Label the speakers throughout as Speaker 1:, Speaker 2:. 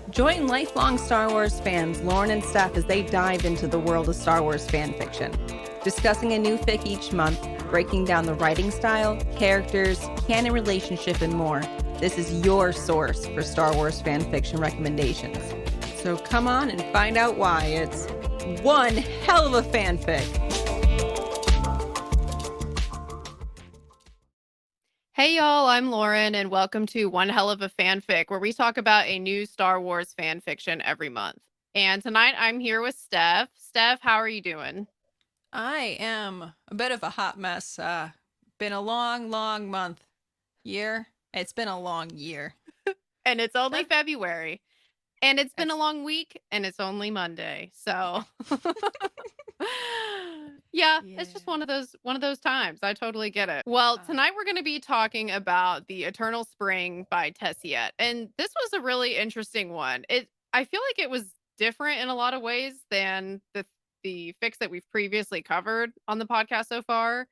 Speaker 1: Join lifelong Star Wars fans Lauren and Steph as they dive into the world of Star Wars fan fiction, discussing a new fic each month, breaking down the writing style, characters, canon relationship, and more. This is your source for Star Wars fan fiction recommendations. So come on and find out why it's one hell of a fanfic.
Speaker 2: Hey y'all, I'm Lauren and welcome to One Hell of a Fanfic, where we talk about a new Star Wars fan fiction every month. And tonight I'm here with Steph. Steph, how are you doing?
Speaker 1: I am a bit of a hot mess. Been a long month. Year? It's been a long year.
Speaker 2: And it's only
Speaker 1: That-
Speaker 2: February. And it's been a
Speaker 1: That's
Speaker 2: long week and it's only Monday. So yeah, it's just one of those times. I totally get it. Well, tonight we're going to be talking about The Eternal Spring by Tessiete. And this was a really interesting one. I feel like it was different in a lot of ways than the fix that we've previously covered on the podcast so far.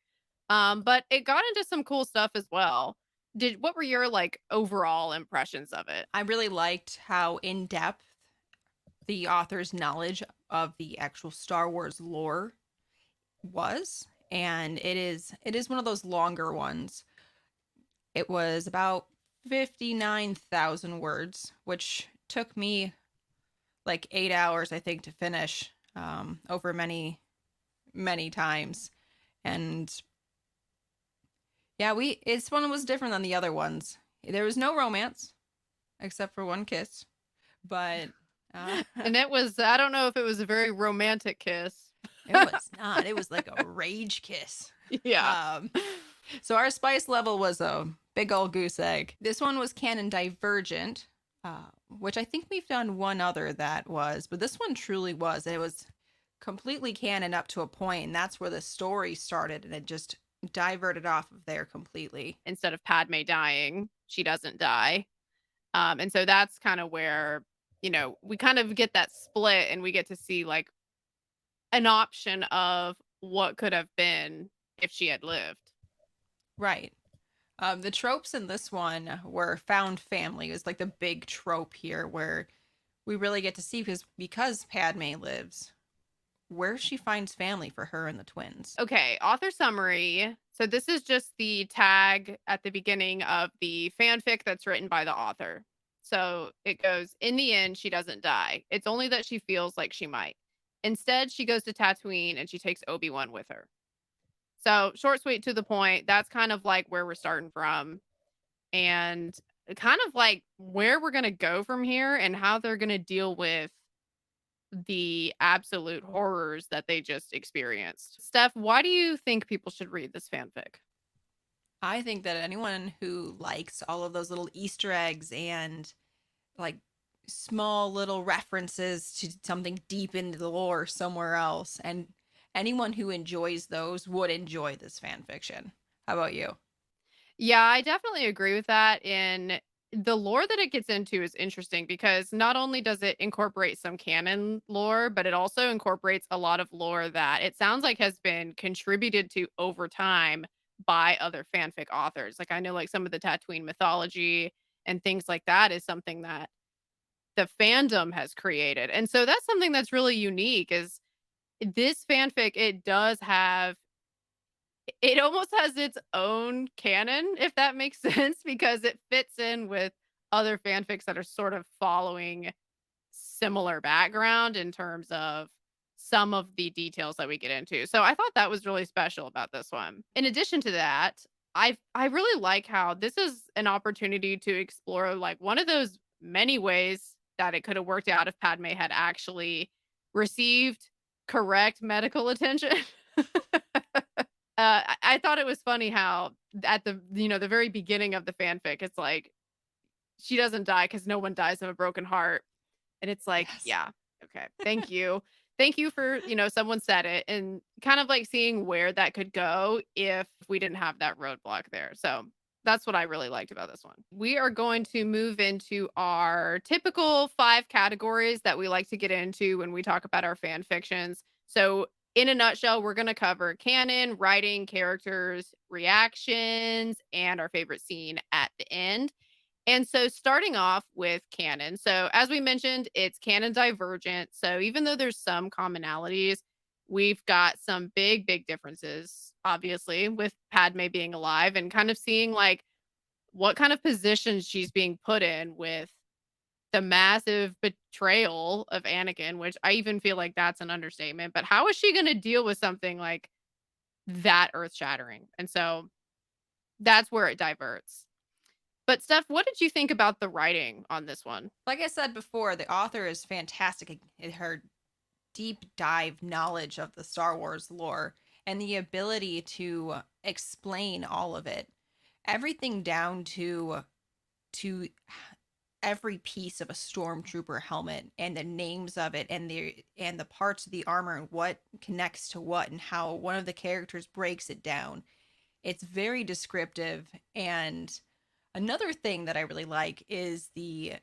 Speaker 2: But it got into some cool stuff as well. What were your like overall impressions of it?
Speaker 1: I really liked how in depth the author's knowledge of the actual Star Wars lore was, and it is one of those longer ones. It was about 59,000 words, which took me like 8 hours I think to finish, over many times. And yeah, we it's one that was different than the other ones. There was no romance except for one kiss, but
Speaker 2: And it was, I don't know if it was a very romantic kiss.
Speaker 1: it was not. It was like a rage kiss.
Speaker 2: Yeah.
Speaker 1: So our spice level was a big old goose egg. This one was canon divergent, which I think we've done one other that was, but this one truly was. It was completely canon up to a point, and that's where the story started, and it just diverted off of there completely.
Speaker 2: Instead of Padme dying, she doesn't die. And so that's kind of where, we kind of get that split and we get to see like an option of what could have been if she had lived.
Speaker 1: Right. The tropes in this one were found family. It was like the big trope here where we really get to see because Padme lives, where she finds family for her and the twins.
Speaker 2: Okay, author summary. So this is just the tag at the beginning of the fanfic that's written by the author. So it goes, in the end, she doesn't die. It's only that she feels like she might. Instead, she goes to Tatooine and she takes Obi-Wan with her. So short, sweet, to the point. That's kind of like where we're starting from. And kind of like where we're going to go from here and how they're going to deal with the absolute horrors that they just experienced. Steph, why do you think people should read this fanfic?
Speaker 1: I think that anyone who likes all of those little Easter eggs and like small little references to something deep into the lore somewhere else, and anyone who enjoys those would enjoy this fan fiction. How about you?
Speaker 2: Yeah, I definitely agree with that. And the lore that it gets into is interesting because not only does it incorporate some canon lore, but it also incorporates a lot of lore that it sounds like has been contributed to over time by other fanfic authors. Like I know like some of the Tatooine mythology and things like that is something that the fandom has created. And so that's something that's really unique is this fanfic, it almost has its own canon, if that makes sense, because it fits in with other fanfics that are sort of following similar background in terms of some of the details that we get into. So I thought that was really special about this one. In addition to that, I really like how this is an opportunity to explore like one of those many ways that it could have worked out if Padme had actually received correct medical attention. I thought it was funny how at the very beginning of the fanfic, it's like she doesn't die because no one dies of a broken heart. And it's like,
Speaker 1: Yes.
Speaker 2: yeah, okay. Thank you. Thank you for, someone said it and kind of like seeing where that could go if we didn't have that roadblock there. So that's what I really liked about this one. We are going to move into our typical 5 categories that we like to get into when we talk about our fan fictions. So in a nutshell, we're going to cover canon, writing, characters, reactions, and our favorite scene at the end. And so starting off with canon. So as we mentioned, it's canon divergent. So even though there's some commonalities, we've got some big differences, obviously, with Padme being alive and kind of seeing like what kind of position she's being put in with the massive betrayal of Anakin, which I even feel like that's an understatement. But how is she going to deal with something like that earth shattering? And so that's where it diverts. But Steph, what did you think about the writing on this one?
Speaker 1: Like I said before, the author is fantastic in her deep dive knowledge of the Star Wars lore and the ability to explain all of it. Everything down to every piece of a stormtrooper helmet and the names of it and the parts of the armor and what connects to what and how one of the characters breaks it down. It's very descriptive. And another thing that I really like is the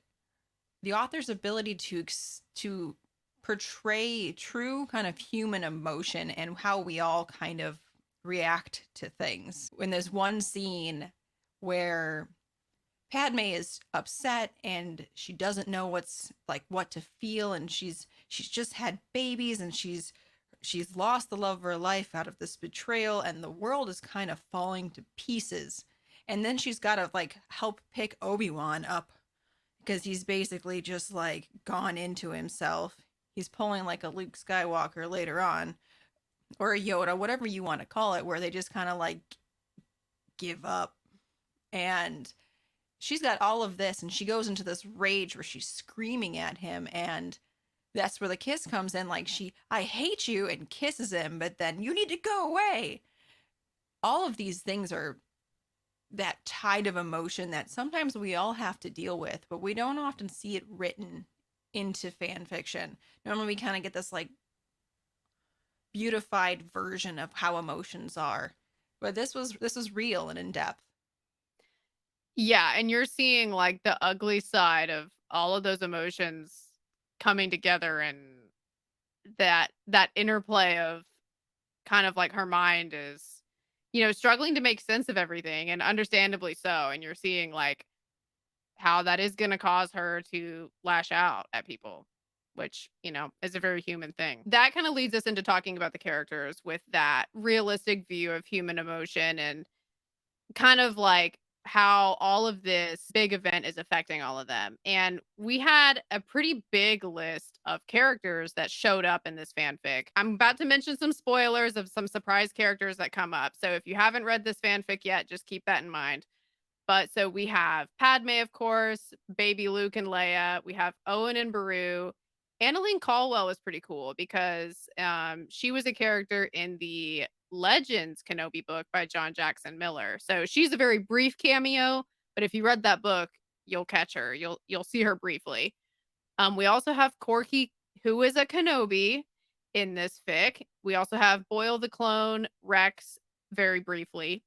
Speaker 1: author's ability to portray true kind of human emotion and how we all kind of react to things. When there's one scene where Padme is upset and she doesn't know what's like what to feel, and she's just had babies, and she's lost the love of her life out of this betrayal, and the world is kind of falling to pieces. And then she's got to like help pick Obi-Wan up because he's basically just like gone into himself. He's pulling like a Luke Skywalker later on, or a Yoda, whatever you want to call it, where they just kind of like give up. And she's got all of this, and she goes into this rage where she's screaming at him, and that's where the kiss comes in. Like, I hate you, and kisses him, but then you need to go away. All of these things are that tide of emotion that sometimes we all have to deal with, but we don't often see it written into fan fiction. Normally we kind of get this like beautified version of how emotions are. But this was real and in depth.
Speaker 2: Yeah, and you're seeing like the ugly side of all of those emotions coming together and that interplay of kind of like her mind is struggling to make sense of everything and understandably so and you're seeing like how that is going to cause her to lash out at people, which, is a very human thing. That kind of leads us into talking about the characters with that realistic view of human emotion and kind of like how all of this big event is affecting all of them. And we had a pretty big list of characters that showed up in this fanfic. I'm about to mention some spoilers of some surprise characters that come up. So if you haven't read this fanfic yet, just keep that in mind. But so we have Padme, of course, baby Luke and Leia. We have Owen and Beru. Annalene Caldwell was pretty cool because she was a character in the Legends Kenobi book by John Jackson Miller. So she's a very brief cameo, but if you read that book, you'll catch her. You'll see her briefly. We also have Corky, who is a Kenobi in this fic. We also have Boyle the clone, Rex, very briefly.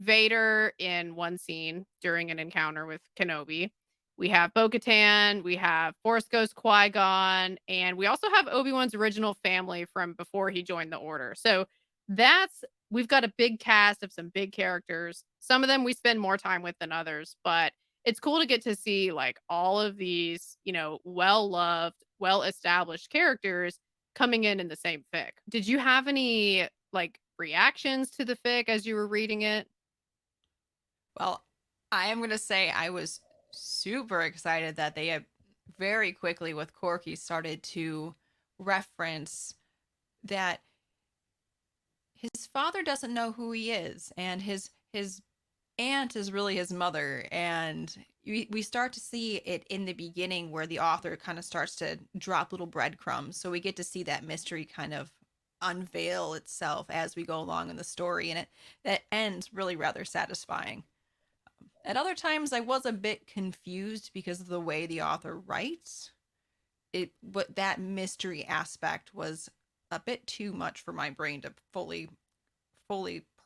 Speaker 2: Vader in one scene during an encounter with Kenobi. We have Bo-Katan, we have Force Ghost Qui-Gon, and we also have Obi-Wan's original family from before he joined the Order. So that's we've got a big cast of some big characters. Some of them we spend more time with than others, but it's cool to get to see like all of these, well-loved, well-established characters coming in the same fic. Did you have any like reactions to the fic as you were reading it?
Speaker 1: Well, I am going to say I was super excited that they have very quickly with Corky started to reference that his father doesn't know who he is, and his aunt is really his mother. And we start to see it in the beginning where the author kind of starts to drop little breadcrumbs, so we get to see that mystery kind of unveil itself as we go along in the story, and it that ends really rather satisfying. At other times I was a bit confused because of the way the author writes it, but that mystery aspect was a bit too much for my brain to fully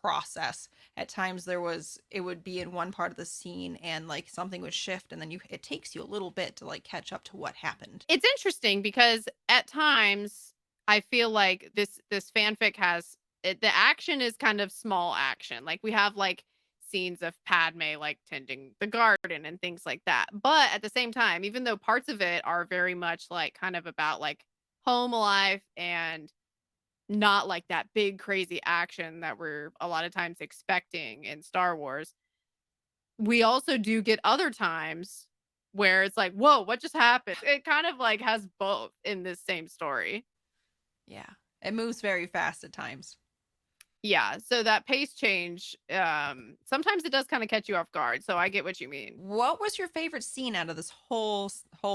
Speaker 1: process. At times it would be in one part of the scene and like something would shift, and then it takes you a little bit to like catch up to what happened.
Speaker 2: It's interesting because at times I feel like this fanfic has the action is kind of small action. Like we have like scenes of Padme like tending the garden and things like that. But at the same time, even though parts of it are very much like kind of about like home life and not like that big crazy action that we're a lot of times expecting in Star Wars, we also do get other times where it's like, "Whoa, what just happened?" It kind of like has both in this same story.
Speaker 1: Yeah. It moves very fast at times.
Speaker 2: Yeah, so that pace change, sometimes it does kinda catch you off guard, so I get what you mean.
Speaker 1: What was your favorite scene out of this whole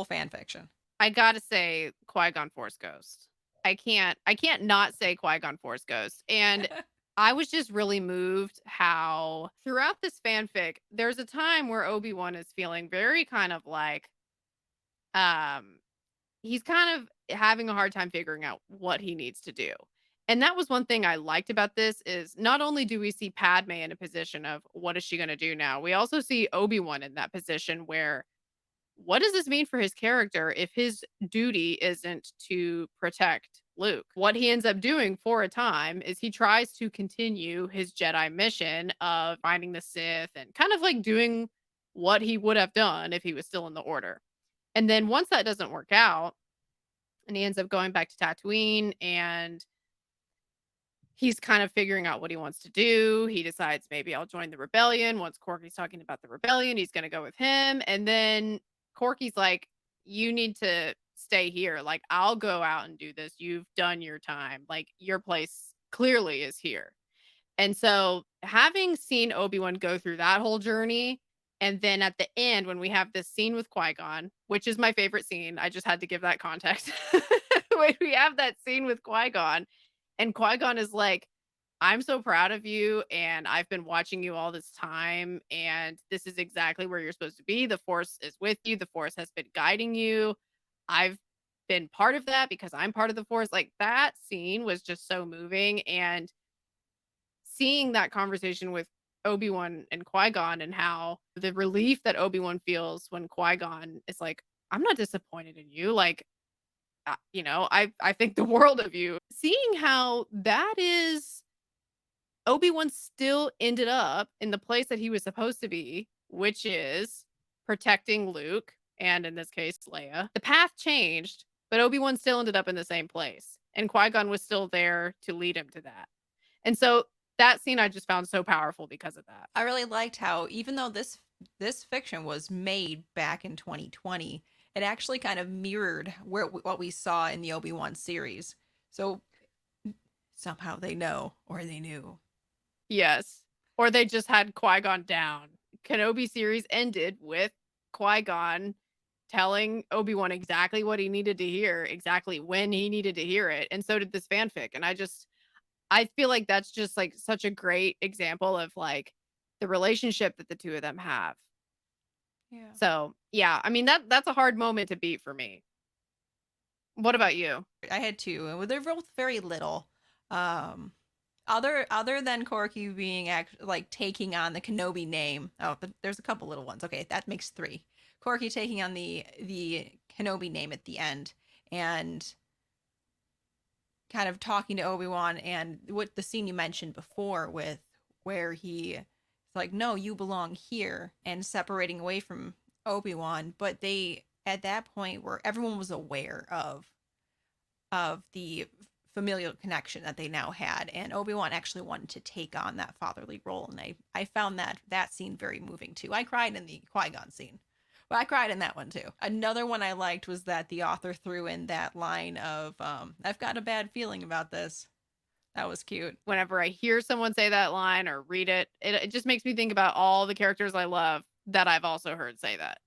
Speaker 1: fan fiction?
Speaker 2: I gotta say Qui-Gon Force Ghost. I can't not say Qui-Gon Force Ghost, and I was just really moved how throughout this fanfic, there's a time where Obi-Wan is feeling very kind of like, um he's kind of having a hard time figuring out what he needs to do. And that was one thing I liked about this is not only do we see Padme in a position of what is she going to do now, we also see Obi-Wan in that position where what does this mean for his character if his duty isn't to protect Luke? What he ends up doing for a time is he tries to continue his Jedi mission of finding the Sith and kind of like doing what he would have done if he was still in the order. And then once that doesn't work out, and he ends up going back to Tatooine and he's kind of figuring out what he wants to do. He decides maybe I'll join the rebellion. Once Corky's talking about the rebellion, he's going to go with him. And then Corky's like, you need to stay here. Like, I'll go out and do this. You've done your time. Like, your place clearly is here. And so, having seen Obi-Wan go through that whole journey, and then at the end, when we have this scene with Qui-Gon, which is my favorite scene, I just had to give that context. When we have that scene with Qui-Gon, and Qui-Gon is like, I'm so proud of you, and I've been watching you all this time, and this is exactly where you're supposed to be. The Force is with you, the Force has been guiding you. I've been part of that because I'm part of the Force. Like that scene was just so moving. And seeing that conversation with Obi-Wan and Qui-Gon and how the relief that Obi-Wan feels when Qui-Gon is like, I'm not disappointed in you. Like, I think the world of you. Seeing how that is Obi-Wan still ended up in the place that he was supposed to be, which is protecting Luke and in this case Leia. The path changed, but Obi-Wan still ended up in the same place. And Qui-Gon was still there to lead him to that. And so that scene I just found so powerful because of that.
Speaker 1: I really liked how even though this fiction was made back in 2020, it actually kind of mirrored what we saw in the Obi-Wan series. So somehow they know or they knew.
Speaker 2: Yes. Or they just had Qui-Gon down. Kenobi series ended with Qui-Gon telling Obi-Wan exactly what he needed to hear, exactly when he needed to hear it, and so did this fanfic. And I feel like that's just like such a great example of like the relationship that the two of them have.
Speaker 1: Yeah.
Speaker 2: So, yeah, I mean that's a hard moment to beat for me. What about you?
Speaker 1: I had two, and they're both very little. Um, other than Corky being like taking on the Kenobi name. Oh, but there's a couple little ones. Okay, that makes three. Corky taking on the Kenobi name at the end, and kind of talking to Obi-Wan, and what the scene you mentioned before with where he's like, no, you belong here, and separating away from Obi-Wan. But they at that point where everyone was aware of the familial connection that they now had, and Obi-Wan actually wanted to take on that fatherly role, and I found that scene very moving too. I cried in the Qui-Gon scene, but I cried in that one too. Another one I liked was that the author threw in that line of I've got a bad feeling about this. That was cute.
Speaker 2: Whenever I hear someone say that line or read it, it just makes me think about all the characters I love that I've also heard say that.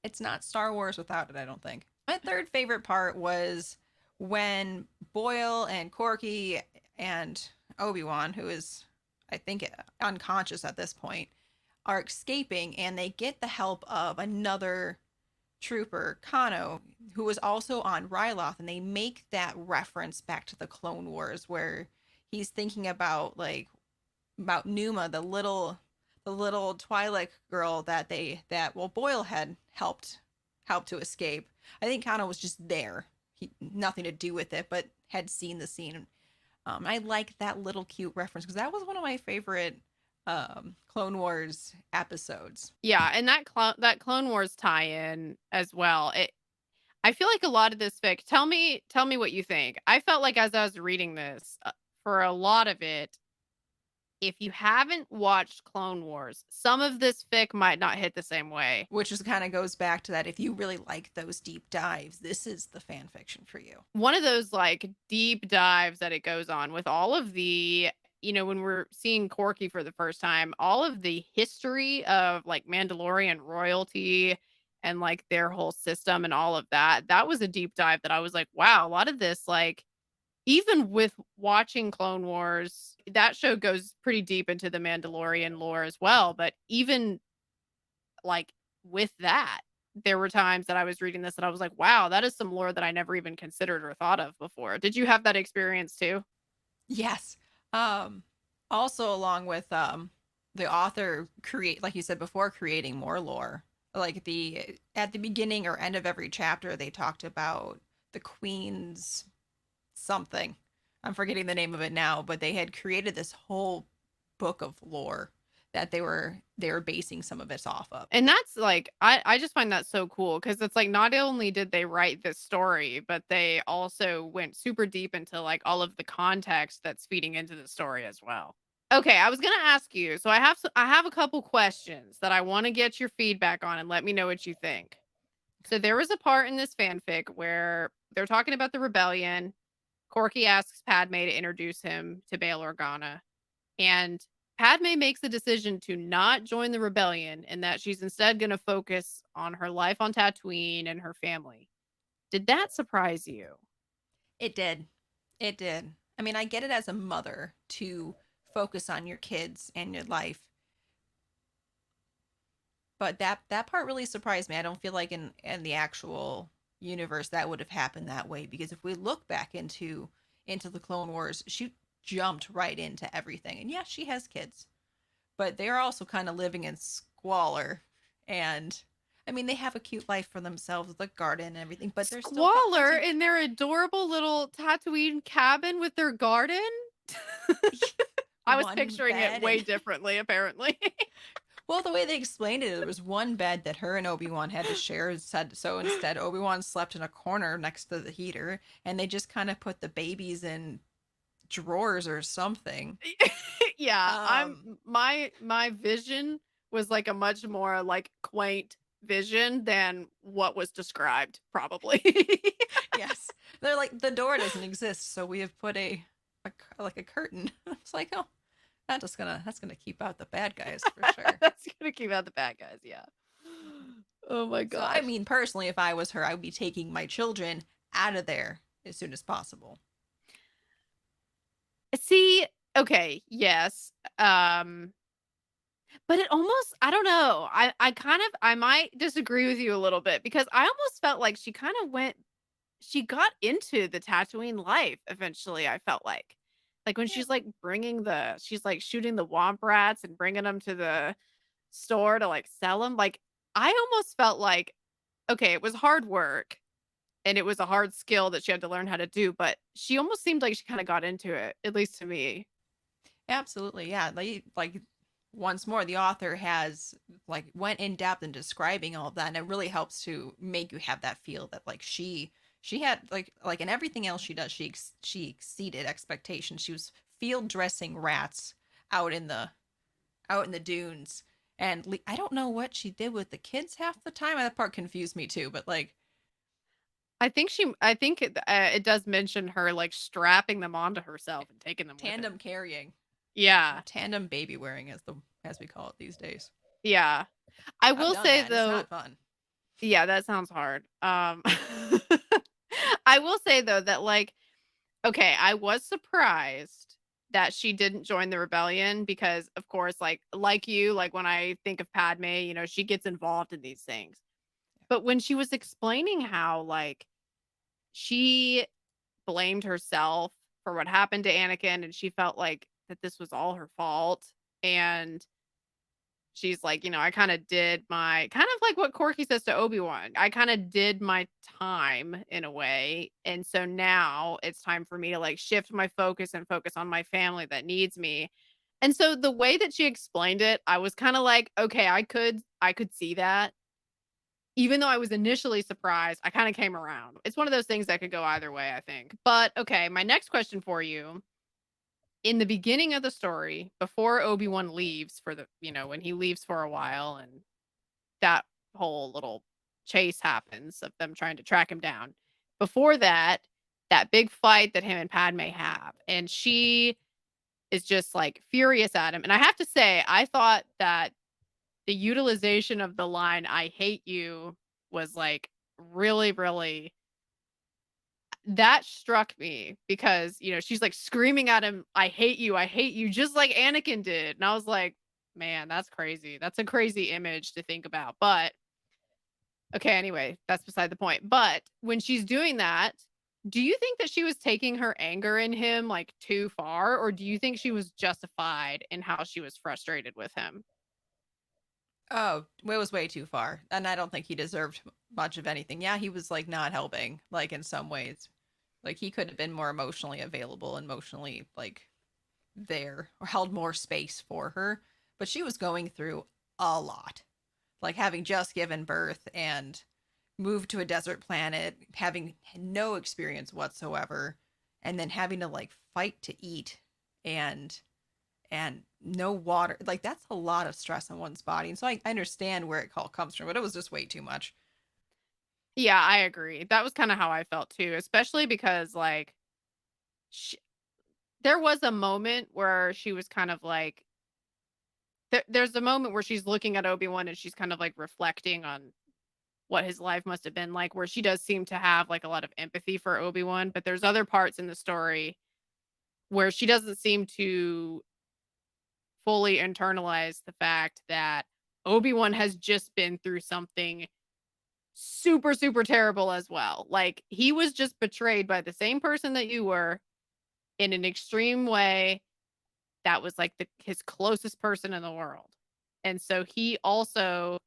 Speaker 1: It's not Star Wars without it, I don't think. My third favorite part was when Boyle and Corky and Obi-Wan, who is, I think, unconscious at this point, are escaping, and they get the help of another trooper, Kano, who was also on Ryloth, and they make that reference back to the Clone Wars where he's thinking about about Numa, the little Twi'lek girl that Boyle had helped to escape. I think Kano was just there. He nothing to do with it, but had seen the scene. I like that little cute reference because that was one of my favorite Clone Wars episodes.
Speaker 2: Yeah, and that Clone Wars tie-in as well. I feel like a lot of this fic tell me what you think. I felt like as I was reading this, for a lot of it, if you haven't watched Clone Wars, some of this fic might not hit the same way.
Speaker 1: Which just kind of goes back to that. If you really like those deep dives, this is the fan fiction for you.
Speaker 2: One of those, like, deep dives that it goes on with all of the when we're seeing Corky for the first time, all of the history of, like, Mandalorian royalty and, like, their whole system and all of that, that was a deep dive that I was like, "Wow, a lot of this, like" even with watching Clone Wars, that show goes pretty deep into the Mandalorian lore as well, but even, like, with that, there were times that I was reading this and I was like, "Wow, that is some lore that I never even considered or thought of before." Did you have that experience too?
Speaker 1: Yes. Um, Also, along with the author create, like you said before, creating more lore. Like the at the beginning or end of every chapter, they talked about the Queen's something. I'm forgetting the name of it now, but they had created this whole book of lore that they were basing some of it off of.
Speaker 2: And that's like I just find that so cool because it's like not only did they write this story, but they also went super deep into like all of the context that's feeding into the story as well. Okay, I was gonna ask you. So I have a couple questions that I want to get your feedback on and let me know what you think. So there was a part in this fanfic where they're talking about the rebellion. Corky asks Padme to introduce him to Bail Organa. And Padme makes the decision to not join the rebellion and that she's instead going to focus on her life on Tatooine and her family. Did that surprise you?
Speaker 1: It did. It did. I mean, I get it as a mother to focus on your kids and your life, but that part really surprised me. I don't feel like in the actual universe that would have happened that way, because if we look back into the Clone Wars, she jumped right into everything. And yeah, she has kids, but they're also kind of living in squalor. And I mean, they have a cute life for themselves with a garden and everything, but they're still
Speaker 2: Squalor
Speaker 1: hunting.
Speaker 2: in their adorable little Tatooine cabin with their garden? I was
Speaker 1: One
Speaker 2: picturing it
Speaker 1: bed
Speaker 2: way
Speaker 1: and
Speaker 2: differently, apparently.
Speaker 1: well, the way they explained it, there was one bed that her and Obi-Wan had to share. Said so instead, Obi-Wan slept in a corner next to the heater, and they just kind of put the babies in drawers or something.
Speaker 2: Yeah,
Speaker 1: Um,
Speaker 2: my vision was like a much more like quaint vision than what was described probably.
Speaker 1: yes, they're like the door doesn't exist, so we have put like a curtain. It's like, oh, that's gonna keep out the bad guys for sure.
Speaker 2: That's gonna keep out the bad guys, yeah. Oh my
Speaker 1: So I
Speaker 2: gosh.
Speaker 1: mean, personally, if I was her, I would be taking my children out of there as soon as possible.
Speaker 2: See, okay, yes. Um, but it almost I don't know. I kind of I might disagree with you a little bit because I almost felt like she got into the Tatooine life eventually, I felt like. Like when
Speaker 1: Yeah,
Speaker 2: she's like shooting the womp rats and bringing them to the store to like sell them. Like I almost felt like okay, it was hard work and it was a hard skill that she had to learn how to do, but she almost seemed like she kind of got into it, at least to me.
Speaker 1: absolutely. Yeah, like once more, the author has like went in depth in describing all of that, and it really helps to make you have that feel that like she had like in everything else she does, she exceeded expectations. She was field dressing rats out in the out in the dunes, and I don't know what she did with the kids half the time. That part confused me too, but like
Speaker 2: I think it does mention her like strapping them onto herself and taking them with her.
Speaker 1: tandem carrying
Speaker 2: Yeah.
Speaker 1: or tandem baby wearing as we call it these days.
Speaker 2: Yeah. I
Speaker 1: I've
Speaker 2: will
Speaker 1: done
Speaker 2: say
Speaker 1: that. It's
Speaker 2: though
Speaker 1: not fun.
Speaker 2: yeah, that sounds hard. I will say though that like okay, I was surprised that she didn't join the rebellion because of course like you, like when I think of Padme, she gets involved in these things. But when she was explaining how like she blamed herself for what happened to Anakin and she felt like that this was all her fault and she's like, I kinda did my kind of like what Corky says to Obi-Wan. I kinda did my time in a way, and so now it's time for me to, like, shift my focus and focus on my family that needs me. And so the way that she explained it, I was kinda like, "Okay, I could see that." Even though I was initially surprised, I kinda came around. It's one of those things that could go either way, I think. But, okay, my next question for you, in the beginning of the story, before Obi-Wan leaves for when he leaves for a while and that whole little chase happens of them trying to track him down. Before that, that big fight that him and Padme have, and she is just, like, furious at him, and I have to say, I thought that the utilization of the line, "I hate you," was, like, really, really that struck me because, she's, like, screaming at him, I hate you," just like Anakin did, and I was like, "Man, that's crazy. That's a crazy image to think about," but okay, anyway, that's beside the point. But when she's doing that, do you think that she was taking her anger in him, like, too far, or do you think she was justified in how she was frustrated with him?
Speaker 1: Oh, it was way too far, and I don't think he deserved much of anything. Yeah, he was like not helping, like in some ways. Like he could have been more emotionally available, emotionally like there, or held more space for her. But she was going through a lot, like having just given birth and moved to a desert planet, having no experience whatsoever, and then having to like fight to eat and no water. Like that's a lot of stress on one's body. And so I understand where it all comes from, but it was just way too much.
Speaker 2: Yeah, I agree. That was kinda how I felt too, especially because, like, sh there was a moment where she was kind of like there's a moment where she's looking at Obi-Wan and she's kind of, like, reflecting on what his life must have been like, where she does seem to have, like, a lot of empathy for Obi-Wan, but there's other parts in the story where she doesn't seem to fully internalize the fact that Obi-Wan has just been through something super, super terrible as well. Like, he was just betrayed by the same person that you were in an extreme way that was like his closest person in the world. And so he also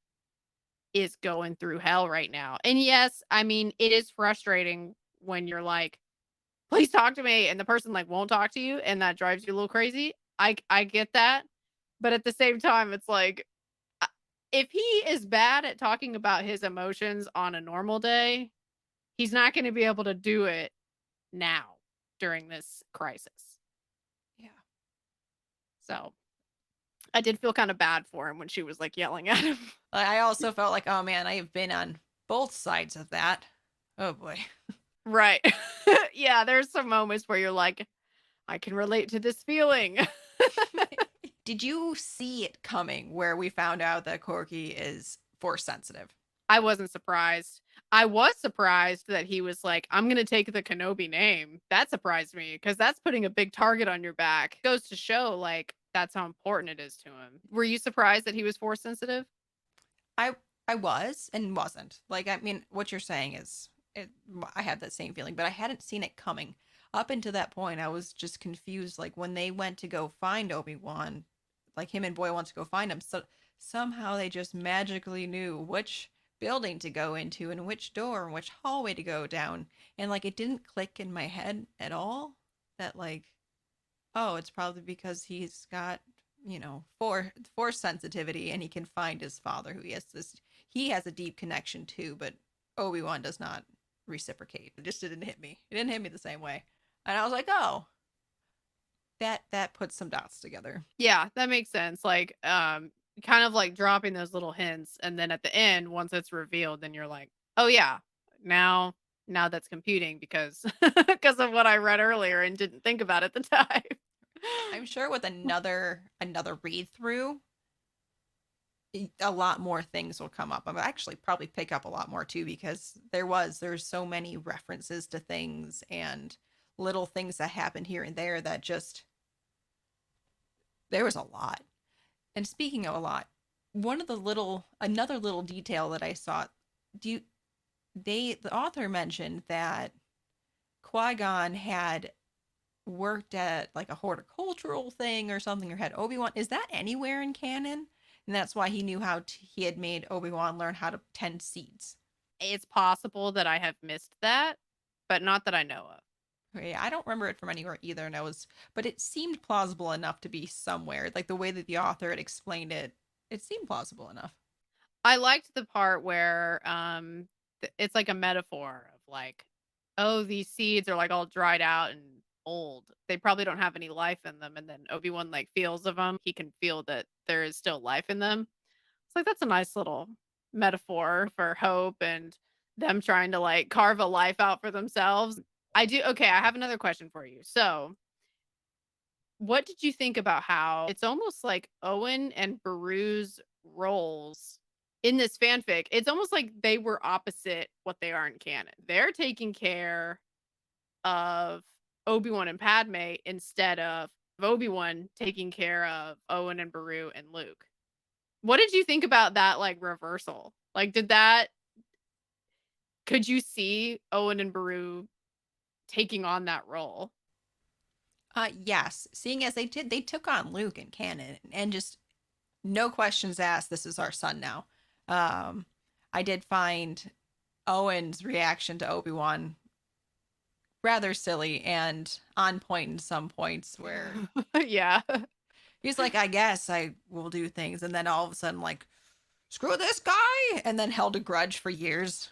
Speaker 2: is going through hell right now. And yes, I mean, it is frustrating when you're like, please talk to me. And the person like won't talk to you. And that drives you a little crazy. I get that. But at the same time, it's like, uh, if he is bad at talking about his emotions on a normal day, he's not going to be able to do it now during this crisis.
Speaker 1: Yeah.
Speaker 2: So I did feel kind of bad for him when she was like yelling at him.
Speaker 1: I also felt like, oh man, I have been on both sides of that. Oh boy.
Speaker 2: Right. Yeah, there's some moments where you're like, I can relate to this feeling.
Speaker 1: Did you see it coming where we found out that Corky is force sensitive?
Speaker 2: I wasn't surprised. I was surprised that he was like, I'm going to take the Kenobi name. That surprised me because that's putting a big target on your back. Goes to show, like, that's how important it is to him. Were you surprised that he was force sensitive?
Speaker 1: I I was and wasn't. Like I mean, what you're saying is it, I had that same feeling, but I hadn't seen it coming. Up until that point, I was just confused. Like when they went to go find Obi-Wan, like him and Boy wants to go find him. So somehow they just magically knew which building to go into and which door and which hallway to go down. And like it didn't click in my head at all that like, oh, it's probably because he's got, force sensitivity and he can find his father who he has a deep connection to, but Obi-Wan does not reciprocate. It just didn't hit me. It didn't hit me the same way. And I was like, "Oh, that puts some dots together."
Speaker 2: Yeah, that makes sense. Like, kind of like dropping those little hints. And then at the end, once it's revealed, then you're like, oh yeah, now, now that's computing because, because of what I read earlier and didn't think about at the time.
Speaker 1: I'm sure with another read through, a lot more things will come up. I'm actually probably pick up a lot more too because there's so many references to things and little things that happened here and there that just there was a lot. And speaking of a lot, another little detail that I saw, do you the author mentioned that Qui-Gon had worked at like a horticultural thing or something or had Obi-Wan. Is that anywhere in canon? And that's why he knew he had made Obi-Wan learn how to tend seeds.
Speaker 2: It's possible that I have missed that, but not that I know of.
Speaker 1: Yeah, I don't remember it from anywhere either, but it seemed plausible enough to be somewhere. Like the way that the author had explained it, it seemed plausible enough.
Speaker 2: I liked the part where it's like a metaphor of like, oh, these seeds are like all dried out and old. They probably don't have any life in them. And then Obi-Wan like feels of them. He can feel that there is still life in them. It's like that's a nice little metaphor for hope and them trying to like carve a life out for themselves. I do. Okay, I have another question for you. So, what did you think about how it's almost like Owen and Beru's roles in this fanfic? It's almost like they were opposite what they are in canon. They're taking care of Obi-Wan and Padme instead of Obi-Wan taking care of Owen and Beru and Luke. What did you think about that like reversal? Like could you see Owen and Beru taking on that role?
Speaker 1: Yes, seeing as they took on Luke in canon and just no questions asked, this is our son now. Um, I did find Owen's reaction to Obi-Wan rather silly and on point in some points where
Speaker 2: Yeah.
Speaker 1: he's like, I guess I will do things, and then all of a sudden, like, screw this guy, and then held a grudge for years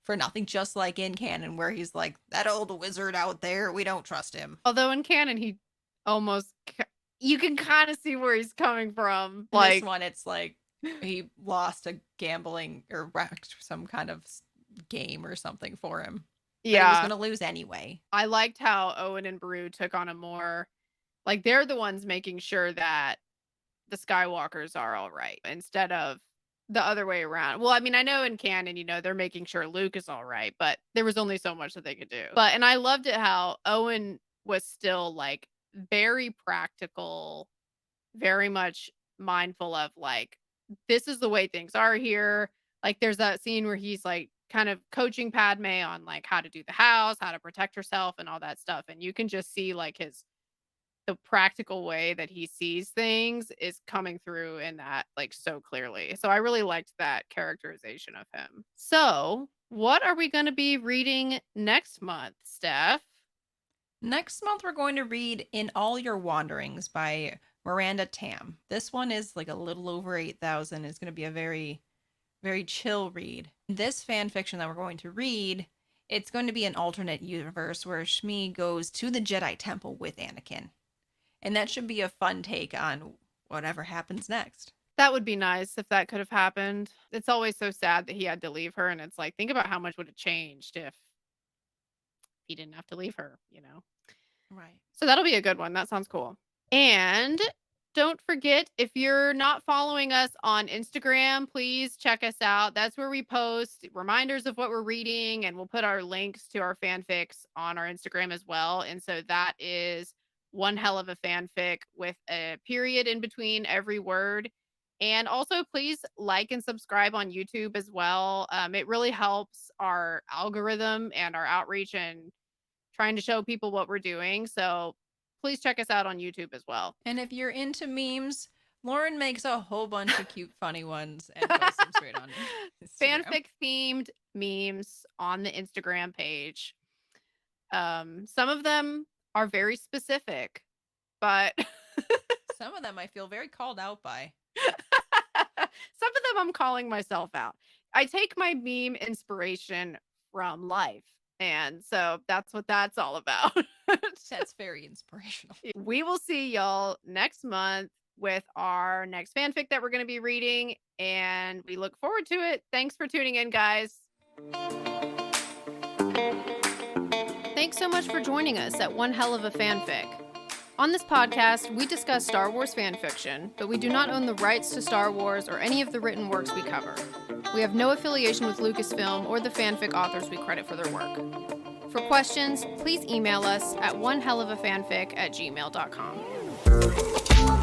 Speaker 1: for nothing, just like in canon, where he's like, that old wizard out there, we don't trust him.
Speaker 2: Although in canon, he almost you can kind of see where he's coming from.
Speaker 1: In this
Speaker 2: Like,
Speaker 1: one, it's like he lost a gambling or wrecked some kind of game or something for him that he was
Speaker 2: yeah,
Speaker 1: going to lose anyway.
Speaker 2: I liked how Owen and Beru took on a more like they're the ones making sure that the Skywalkers are all right instead of the other way around. Well, I mean, I know in canon, they're making sure Luke is all right, but there was only so much that they could do. But and I loved it how Owen was still like very practical, very much mindful of like this is the way things are here. Like there's that scene where he's like kind of coaching Padme on like how to do the house, how to protect herself and all that stuff. And you can just see like the practical way that he sees things is coming through in that like so clearly. So I really liked that characterization of him. So, what are we going to be reading next month, Steph?
Speaker 1: Next month, we're going to read In All Your Wanderings by Miranda Tam. This one is like a little over 8,000. It's going to be a very, very chill read. This fan fiction that we're going to read, it's going to be an alternate universe where Shmi goes to the Jedi Temple with Anakin. And that should be a fun take on whatever happens next.
Speaker 2: That would be nice if that could have happened. It's always so sad that he had to leave her and it's like think about how much would have changed if he didn't have to leave her.
Speaker 1: Right.
Speaker 2: So that'll be a good one. That sounds cool. And don't forget, if you're not following us on Instagram, please check us out. That's where we post reminders of what we're reading, and we'll put our links to our fanfics on our Instagram as well. And so that is one hell of a fanfic with a period in between every word. And also, please like and subscribe on YouTube as well. It really helps our algorithm and our outreach and trying to show people what we're doing. So please check us out on YouTube as well.
Speaker 1: And if you're into memes, Lauren makes a whole bunch of cute, funny ones and posts them straight on Instagram.
Speaker 2: Fanfic themed memes on the Instagram page. Some of them are very specific, but
Speaker 1: some of them I feel very called out by.
Speaker 2: some of them I'm calling myself out. I take my meme inspiration from life. And so that's what that's all about.
Speaker 1: That's very inspirational.
Speaker 2: We will see y'all next month with our next fanfic that we're going to be reading. And we look forward to it. Thanks for tuning in, guys. Thanks so much for joining us at One Hell of a Fanfic. On this podcast, we discuss Star Wars fanfiction, but we do not own the rights to Star Wars or any of the written works we cover. We have no affiliation with Lucasfilm or the fanfic authors we credit for their work. For questions, please email us at onehellofafanfic@gmail.com.